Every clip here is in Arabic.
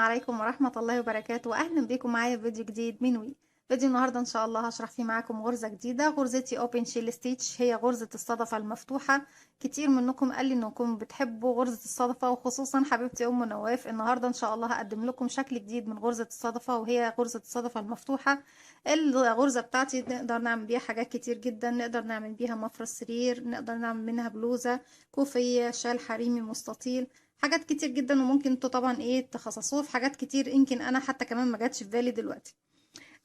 عليكم ورحمة الله وبركاته، وأهلا بيكم معايا في فيديو جديد من وي. فيديو النهاردة إن شاء الله هشرح فيه معاكم غرزة جديدة. غرزتي اوبن شيل ستيتش، هي غرزة الصدفة المفتوحة. كتير منكم قال لي انكم بتحبوا غرزة الصدفة، وخصوصا حبيبتي ام نواف. النهاردة ان شاء الله هقدم لكم شكل جديد من غرزة الصدفة، وهي غرزة الصدفة المفتوحة. الغرزة بتاعتي نقدر نعمل بيها حاجات كتير جدا. نقدر نعمل بيها مفرش سرير، نقدر نعمل منها بلوزة، كوفية، شال حريمي مستطيل، حاجات كتير جدا. وممكن انتوا طبعا تخصصوه في حاجات كتير، يمكن انا حتى كمان ما جاتش في بالي دلوقتي.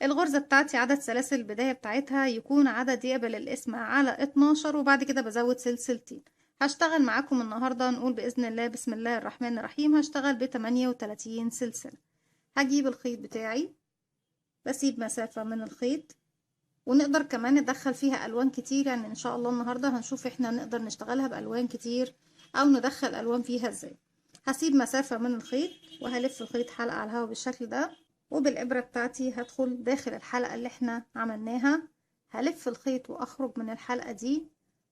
الغرزة بتاعتي عدد سلاسل البداية بتاعتها يكون عدد يقبل الاسم على 12، وبعد كده بزود سلسلتين. هشتغل معاكم النهاردة، نقول بإذن الله بسم الله الرحمن الرحيم، هشتغل ب 38 سلسلة. هجيب الخيط بتاعي، بسيب مسافة من الخيط، ونقدر كمان ندخل فيها ألوان كتير. يعني إن شاء الله النهاردة هنشوف إحنا نقدر نشتغلها بألوان كتير أو ندخل ألوان فيها إزاي. هسيب مسافة من الخيط وهلف الخيط حلقة على الهوا بالشكل ده، وبالإبرة بتاعتي هدخل داخل الحلقة اللي إحنا عملناها. هلف الخيط وأخرج من الحلقة دي.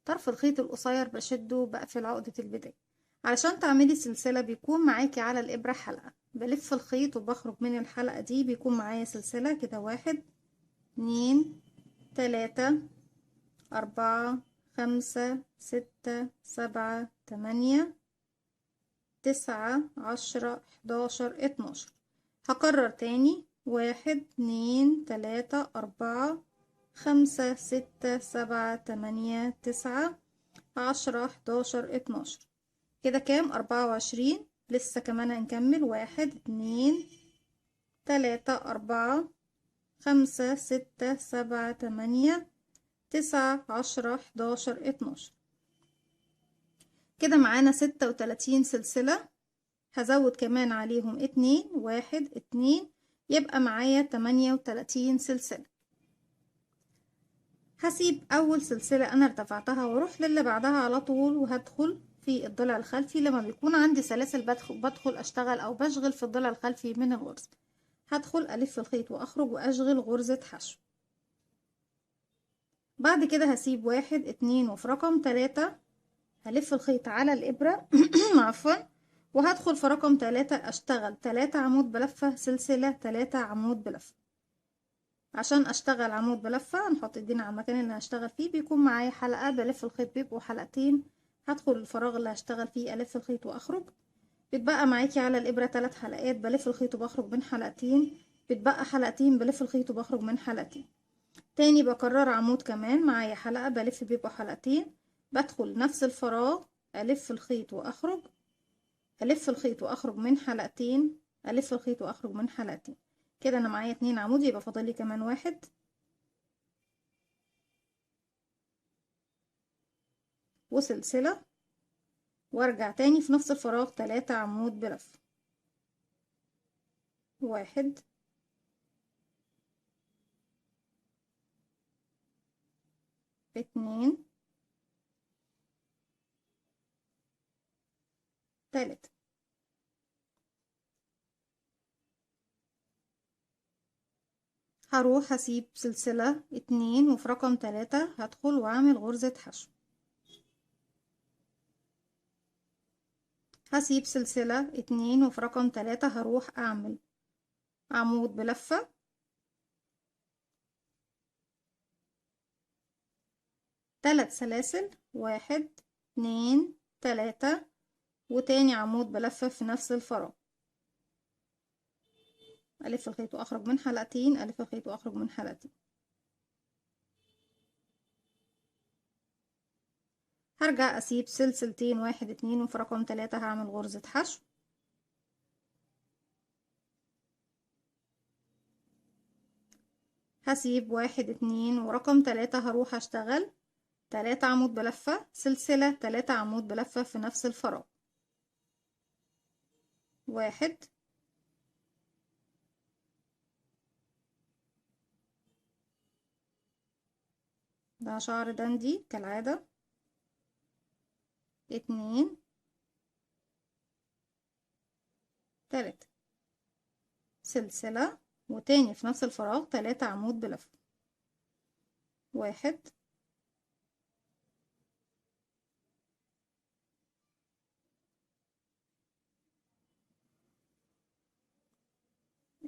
طرف الخيط القصير بشده، بقفل عقدة البداية. علشان تعملي سلسلة بيكون معاكي على الإبرة حلقة. بلف الخيط وبخرج من الحلقة دي، بيكون معايا سلسلة كده: 1 2 3 4 5 6 7 8 9 10 11 12. هكرر تاني: 1 2 3 4 5 6 7 8 9 10 11 12. كده كام؟ 24. لسه كمان هنكمل: 1 2 3 4 5 6 7 8 9 10 11 12. كده معانا 36 سلسلة. هزود كمان عليهم 2 1 2، يبقى معايا 38 سلسلة. هسيب أول سلسلة أنا ارتفعتها واروح للي بعدها على طول، وهدخل في الضلع الخلفي. لما بيكون عندي سلاسل بدخل أشتغل أو بشغل في الضلع الخلفي من الغرزة. هدخل ألف الخيط وأخرج وأشغل غرزة حشو. بعد كده هسيب 1 2، وفي رقم 3 هلف الخيط على الإبرة عفوا، وهدخل في رقم 3 أشتغل 3 عمود بلفة سلسلة، 3 عمود بلفة. عشان أشتغل عمود بلفة هنحط ايدينا على المكان اللي هشتغل فيه. بيكون معايا حلقة بلف الخيط، بيبقوا حلقتين. هدخل الفراغ اللي هشتغل فيه، ألف الخيط وأخرج. بتبقى معاكي على الإبرة 3 حلقات، بلف الخيط وبخرج من حلقتين. بتبقى حلقتين، بلف الخيط وبخرج من حلقتين. تاني بكرر عمود كمان، معايا حلقة بلف، بيبقوا حلقتين. بدخل نفس الفراغ، ألف الخيط وأخرج، ألف الخيط وأخرج من حلقتين، ألف الخيط وأخرج من حلقتين. كده أنا معايا 2 عمود، يبقى فاضلي كمان 1 وسلسلة، وارجع تاني في نفس الفراغ 3 عمود بلف. 1 2 3. هروح هسيب سلسلة 2، وفي رقم 3 هدخل وأعمل غرزة حشو. هسيب سلسلة 2، وفي رقم 3 هروح أعمل عمود بلفة، 3 سلاسل، 1 2 3، وتاني عمود بلفة في نفس الفراغ. ألف الخيط وأخرج من حلقتين، ألف الخيط وأخرج من حلقتين. هرجع أسيب سلسلتين، 1 2، وفي رقم 3 هعمل غرزة حشو. هسيب 1 2، ورقم 3 هروح أشتغل 3 عمود بلفة سلسلة، 3 عمود بلفة في نفس الفراغ. 1 ده شعر دندي كالعادة. 2 3 سلسلة، وتاني في نفس الفراغ 3 عمود بلفة. 1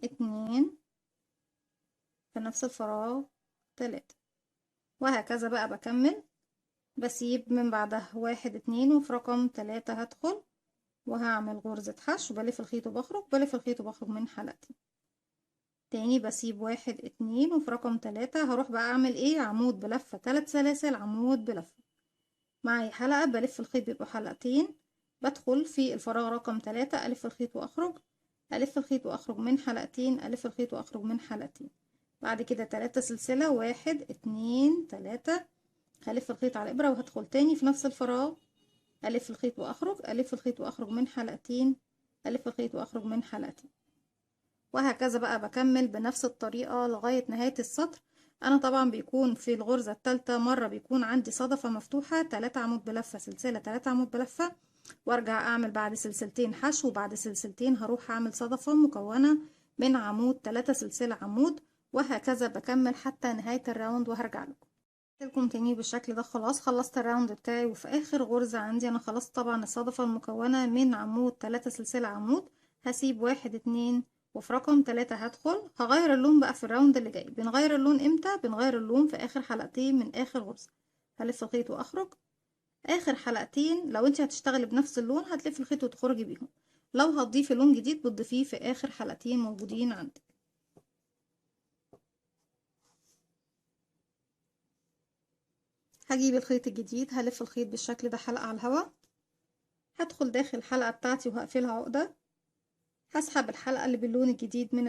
2 في نفس الفراغ 3، وهكذا بقى بكمل. بسيب من بعدها 1 2 وفي رقم 3 هدخل وهعمل غرزة حشو، بلف الخيط وبخرج، بلف الخيط وبخرج من حلقتي تاني. بسيب 1 2 وفي رقم 3 هروح بقى اعمل ايه؟ عمود بلفة 3 سلاسل، عمود بلفة. معي حلقة بلف الخيط بيبقوا حلقتين، بدخل في الفراغ رقم 3 ألف الخيط وأخرج، ألف الخيط وأخرج من حلقتين، ألف الخيط وأخرج من حلقتين. بعد كده 3 سلسلة، 1 2 3، هلف الخيط على الإبرة وهدخل تاني في نفس الفراغ، ألف الخيط وأخرج، ألف الخيط وأخرج من حلقتين، ألف الخيط وأخرج من حلقتين، وهكذا بقى بكمل بنفس الطريقة لغاية نهاية السطر. أنا طبعا بيكون في الغرزة التالتة مرة بيكون عندي صدفة مفتوحة 3 عمود بلفة سلسلة 3 عمود بلفة، وارجع اعمل بعد سلسلتين حشو، وبعد سلسلتين هروح اعمل صدفة مكونة من عمود 3 سلسلة عمود، وهكذا بكمل حتى نهاية الراوند وهرجع لكم تاني بالشكل ده. خلاص خلصت الراوند بتاعي، وفي اخر غرزة عندي انا خلصت طبعا الصدفة المكونة من عمود 3 سلسلة عمود. هسيب 1 2 وفي رقم 3 هدخل. هغير اللون بقى في الراوند اللي جاي. بنغير اللون امتى؟ بنغير اللون في اخر حلقتين من اخر غرزة. هلف الخيط واخرج اخر حلقتين. لو انت هتشتغلي بنفس اللون هتلفي الخيط وتخرجي بيهم، لو هتضيفي لون جديد بتضيفيه في اخر حلقتين موجودين عندك. هجيب الخيط الجديد، هلف الخيط بالشكل ده حلقة على الهواء، هدخل داخل الحلقة بتاعتي وهقفلها عقدة. هسحب الحلقة اللي باللون الجديد من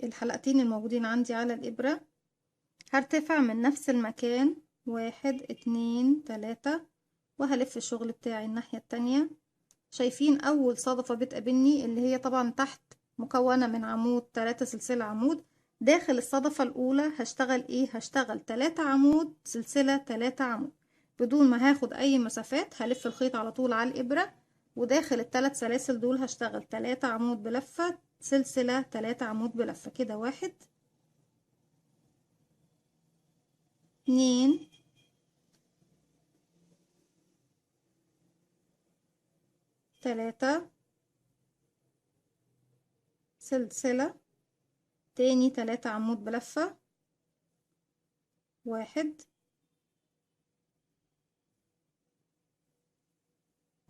الحلقتين الموجودين عندي على الإبرة. هرتفع من نفس المكان 1 2 3 وهلف الشغل بتاعي الناحية التانية. شايفين اول صدفة بتقابلني اللي هي طبعا تحت مكونة من عمود 3 سلسلة عمود. داخل الصدفة الاولى هشتغل ايه؟ هشتغل 3 عمود سلسلة 3 عمود بدون ما هاخد اي مسافات. هلف الخيط على طول على الابرة، وداخل الثلاث سلاسل دول هشتغل 3 عمود بلفة سلسلة 3 عمود بلفة كده. 1 2 3 سلسلة تاني 3 عمود بلفة 1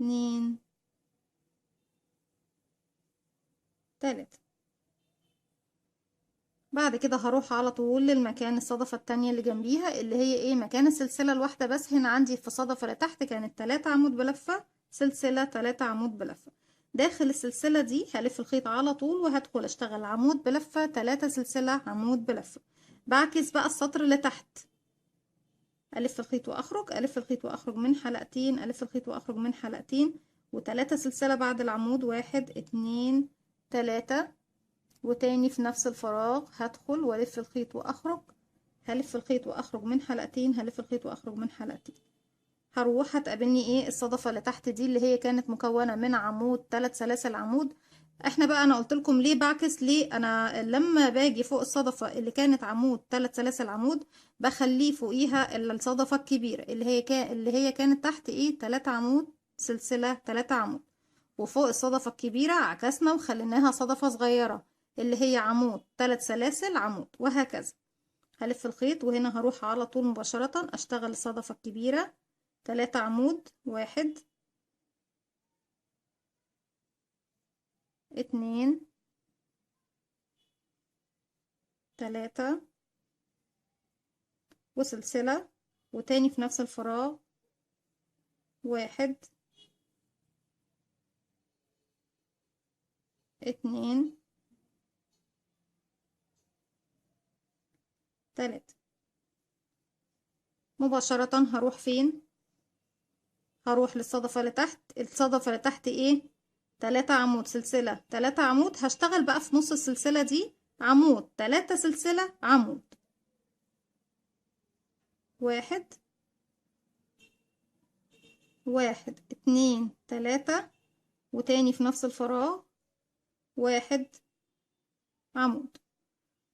2 3. بعد كده هروح على طول للمكان الصدفة التانية اللي جنبيها اللي هي ايه؟ مكان السلسلة الواحدة. بس هنا عندي في الصدفة اللي تحت كانت 3 عمود بلفة سلسلة 3 عمود بلفة. داخل السلسلة دي هلف الخيط على طول وهدخل اشتغل عمود بلفة 3 سلسلة عمود بلفة. بعكس بقى السطر اللي تحت، الف الخيط واخرج، الف الخيط واخرج من حلقتين، الف الخيط واخرج من حلقتين، و3 سلسلة بعد العمود 1 2 3، وتاني في نفس الفراغ هدخل والف الخيط واخرج، هلف الخيط واخرج من حلقتين، هلف الخيط واخرج من حلقتين. هروح هتقابلني ايه؟ الصدفة اللي تحت دي اللي هي كانت مكونة من عمود 3 سلاسل عمود. احنا بقى انا قلت لكم ليه بعكس. ليه انا لما باجي فوق الصدفة اللي كانت عمود 3 سلاسل عمود بخليه فوقيها الصدفة الكبيرة اللي هي كانت تحت ايه؟ 3 عمود سلسلة 3 عمود، وفوق الصدفة الكبيرة عكسنا وخليناها صدفة صغيرة اللي هي عمود 3 سلاسل عمود، وهكذا. هلف الخيط وهنا هروح على طول مباشرة اشتغل الصدفة الكبيرة 3 عمود 1 2 3 وسلسلة، وتاني في نفس الفراغ 1 2 3. مباشرة هروح فين؟ هروح للصدفة اللي تحت. الصدفة اللي تحت ايه؟ 3 عمود سلسلة 3 عمود. هشتغل بقى في نص السلسلة دي عمود 3 سلسلة عمود 1 1 2 3، وتاني في نفس الفراغ 1 عمود،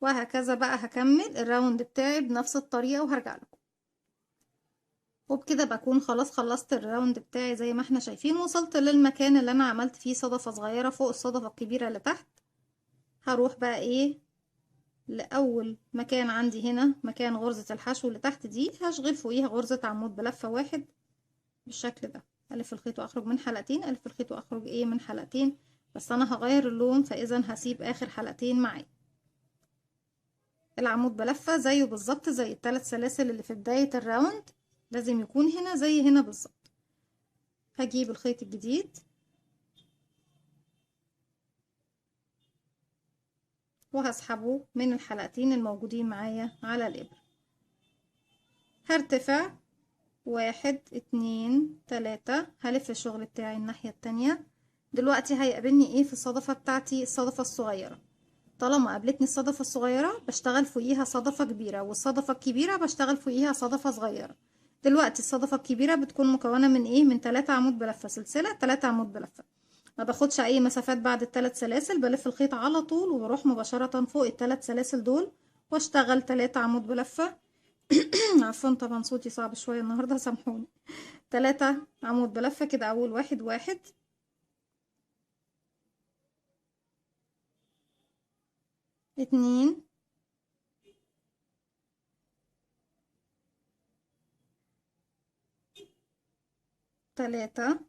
وهكذا بقى هكمل الراوند بتاعي بنفس الطريقة وهرجع لكم. وبكده بكون خلاص خلصت الراوند بتاعي زي ما احنا شايفين. وصلت للمكان اللي انا عملت فيه صدفة صغيرة فوق الصدفة الكبيرة اللي تحت. هروح بقى ايه لأول مكان عندي هنا، مكان غرزة الحشو اللي تحت دي، هشغل فوقيها غرزة عمود بلفة واحد بالشكل ده. ألف الخيط وأخرج من حلقتين، ألف الخيط وأخرج ايه من حلقتين، بس أنا هغير اللون، فإذا هسيب آخر حلقتين معايا. العمود بلفة زيه بالظبط زي الثلاث سلاسل اللي في بداية الراوند، لازم يكون هنا زي هنا بالظبط. هجيب الخيط الجديد وهسحبه من الحلقتين الموجودين معايا على الإبرة. هرتفع 1 2 3، هلف الشغل بتاعي الناحية التانية. دلوقتي هيقابلني ايه في الصدفة بتاعتي؟ الصدفة الصغيرة. طالما قابلتني الصدفة الصغيرة بشتغل فوقيها صدفة كبيرة، والصدفة الكبيرة بشتغل فوقيها صدفة صغيرة. دلوقتي الصدفة الكبيرة بتكون مكونة من ايه؟ من 3 عمود بلفة، سلسلة 3 عمود بلفة. ما باخدش اي مسافات بعد الثلاث سلاسل، بلف الخيط على طول وبروح مباشرة فوق الثلاث سلاسل دول واشتغل 3 عمود بلفة. عفوا طبعا صوتي صعب شوية النهاردة، سامحوني. 3 عمود بلفة كده. اول واحد، واحد، اتنين، تلاتة،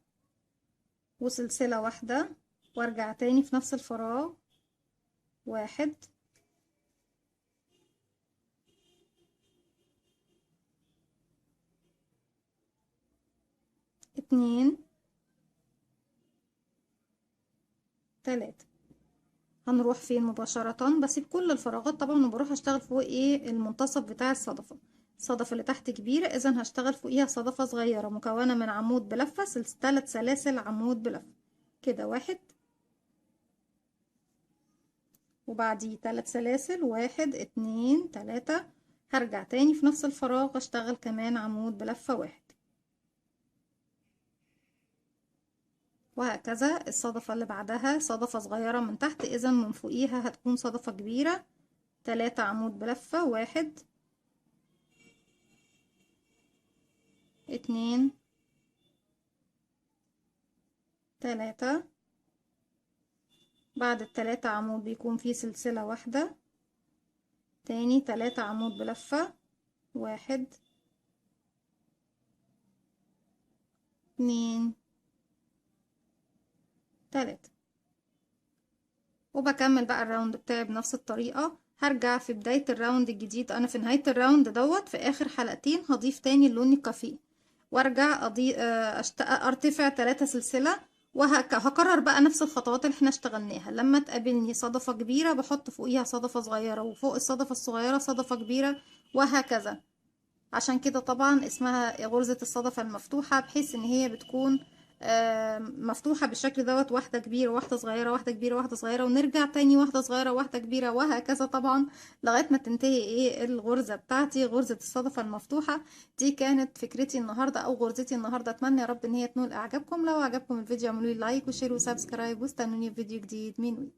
وسلسلة واحدة وارجع تاني في نفس الفراغ. واحد، اتنين، تلاتة. هنروح فين مباشرة؟ بسيب كل الفراغات طبعا وبروح اشتغل فوق ايه؟ المنتصف بتاع الصدفة. الصدفة اللي تحت كبيرة، اذا هشتغل فوقيها صدفة صغيرة مكونة من عمود بلفة، 3 سلاسل عمود بلفة كده. واحد، وبعديه 3 سلاسل، واحد، اتنين، تلاتة. هرجع تاني في نفس الفراغ اشتغل كمان عمود بلفة واحد، وهكذا. الصدفة اللي بعدها صدفة صغيرة من تحت، اذا من فوقيها هتكون صدفة كبيرة. 3 عمود بلفة، واحد، اتنين، تلاتة. بعد ال3 عمود بيكون في سلسلة واحدة تاني، 3 عمود بلفة، واحد، اتنين، تلاتة. وبكمل بقى الراوند بتاعي بنفس الطريقة. هرجع في بداية الراوند الجديد، انا في نهاية الراوند دوت في اخر حلقتين هضيف تاني اللون الكافيه، وارجع ارتفع 3 سلسلة، وهكرر بقى نفس الخطوات اللي احنا اشتغلناها. لما تقابلني صدفة كبيرة بحط فوقيها صدفة صغيرة، وفوق الصدفة الصغيرة صدفة كبيرة، وهكذا. عشان كده طبعا اسمها غرزة الصدفة المفتوحة، بحيث ان هي بتكون مفتوحة بالشكل دوت، واحدة كبيرة واحدة صغيرة، واحدة كبيرة واحدة صغيرة، ونرجع تاني واحدة صغيرة واحدة كبيرة، وهكذا طبعا لغاية ما تنتهي ايه الغرزة بتاعتي، غرزة الصدفة المفتوحة. دي كانت فكرتي النهاردة او غرزتي النهاردة. اتمنى يا رب ان هي تنول اعجابكم. لو عجبكم الفيديو اعملوا لي لايك وشير وسبسكرايب، واستنوني في فيديو جديد. مين